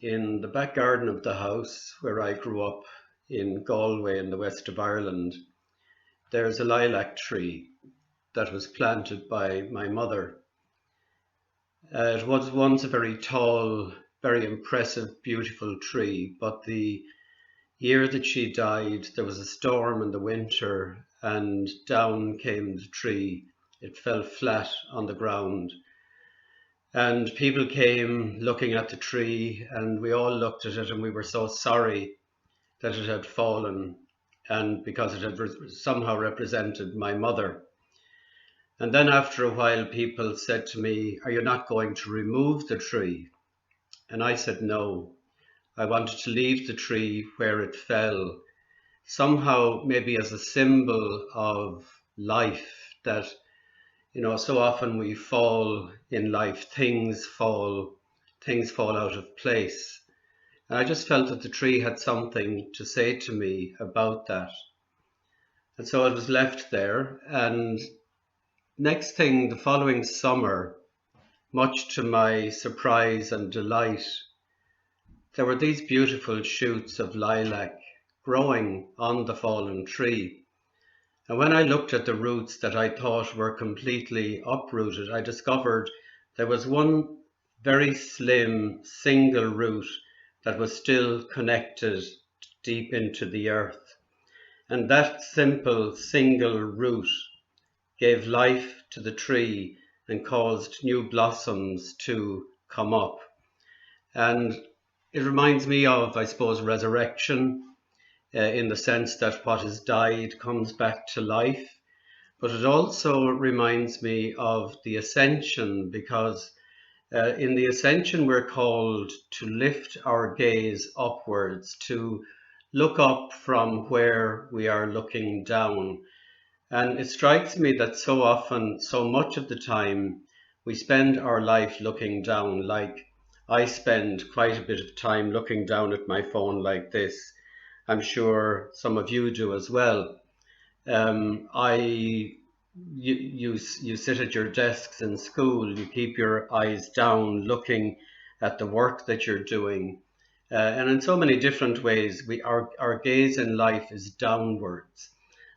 in the back garden of the house where I grew up in Galway in the west of Ireland. There's a lilac tree that was planted by my mother. It was once a very tall, very impressive, beautiful tree, but the year that she died, there was a storm in the winter and down came the tree. It fell flat on the ground. And people came looking at the tree, and we all looked at it, and we were so sorry that it had fallen, and because it had somehow represented my mother. And then after a while, people said to me, "Are you not going to remove the tree?" And I said no. I wanted to leave the tree where it fell, somehow maybe as a symbol of life, that so often we fall in life, things fall out of place. And I just felt that the tree had something to say to me about that. And so it was left there. And next thing, the following summer, much to my surprise and delight, there were these beautiful shoots of lilac growing on the fallen tree. And when I looked at the roots that I thought were completely uprooted, I discovered there was one very slim single root that was still connected deep into the earth. And that simple single root gave life to the tree and caused new blossoms to come up. And it reminds me of, I suppose, resurrection, in the sense that what has died comes back to life. But it also reminds me of the Ascension, because in the Ascension we're called to lift our gaze upwards, to look up from where we are looking down. And it strikes me that so often, so much of the time, we spend our life looking down. Like I spend quite a bit of time looking down at my phone like this. I'm sure some of you do as well. You sit at your desks in school, you keep your eyes down looking at the work that you're doing. And in so many different ways, our gaze in life is downwards.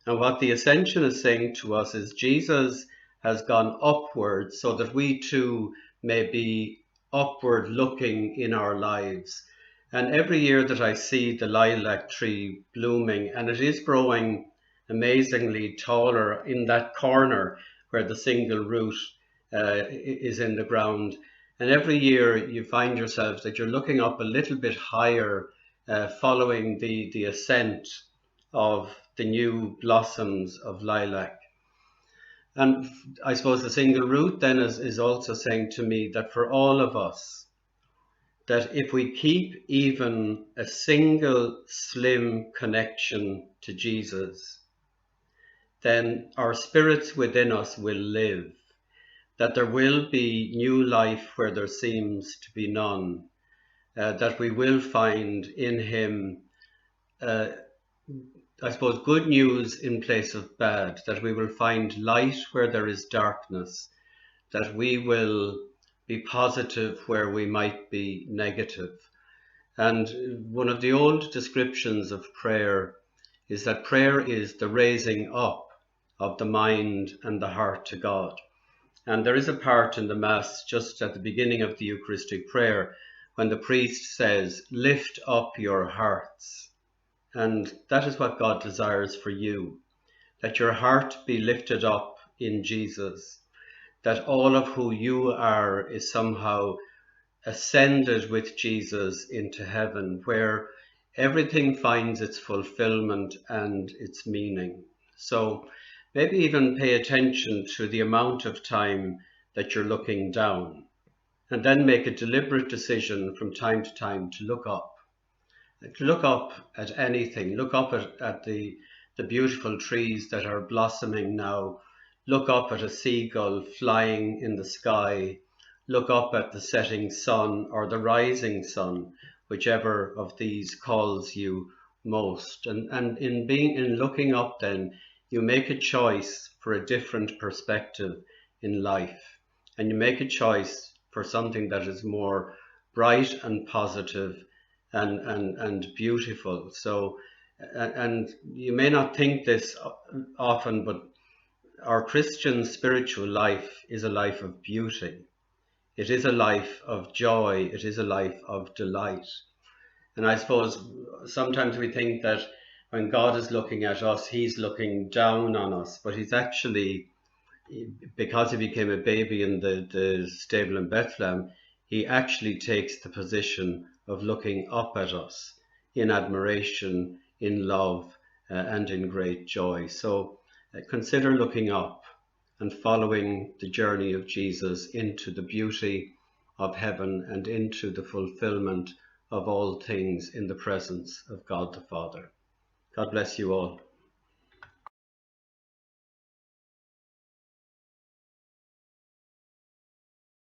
And what the Ascension is saying to us is Jesus has gone upwards so that we too may be upward looking in our lives. And every year that I see the lilac tree blooming, and it is growing amazingly taller in that corner where the single root is in the ground. And every year you find yourself that you're looking up a little bit higher, following the ascent of the new blossoms of lilac. And I suppose the single root then is also saying to me that for all of us, that if we keep even a single slim connection to Jesus, then our spirits within us will live, that there will be new life where there seems to be none, that we will find in him, I suppose, good news in place of bad, that we will find light where there is darkness, that we will be positive where we might be negative. And one of the old descriptions of prayer is that prayer is the raising up of the mind and the heart to God. And there is a part in the Mass just at the beginning of the Eucharistic prayer when the priest says, "Lift up your hearts." And that is what God desires for you, that your heart be lifted up in Jesus, that all of who you are is somehow ascended with Jesus into heaven, where everything finds its fulfillment and its meaning. So maybe even pay attention to the amount of time that you're looking down, and then make a deliberate decision from time to time to look up. Look up at anything. Look up at the beautiful trees that are blossoming now. Look up at a seagull flying in the sky. Look up at the setting sun or the rising sun, whichever of these calls you most. And in looking up then, you make a choice for a different perspective in life. And you make a choice for something that is more bright and positive and beautiful. So, and you may not think this often, but our Christian spiritual life is a life of beauty. It is a life of joy. It is a life of delight. And I suppose sometimes we think that when God is looking at us, he's looking down on us, but he's actually, because he became a baby in the stable in Bethlehem, he actually takes the position of looking up at us in admiration, in love, and in great joy. So consider looking up and following the journey of Jesus into the beauty of heaven and into the fulfillment of all things in the presence of God the Father. God bless you all.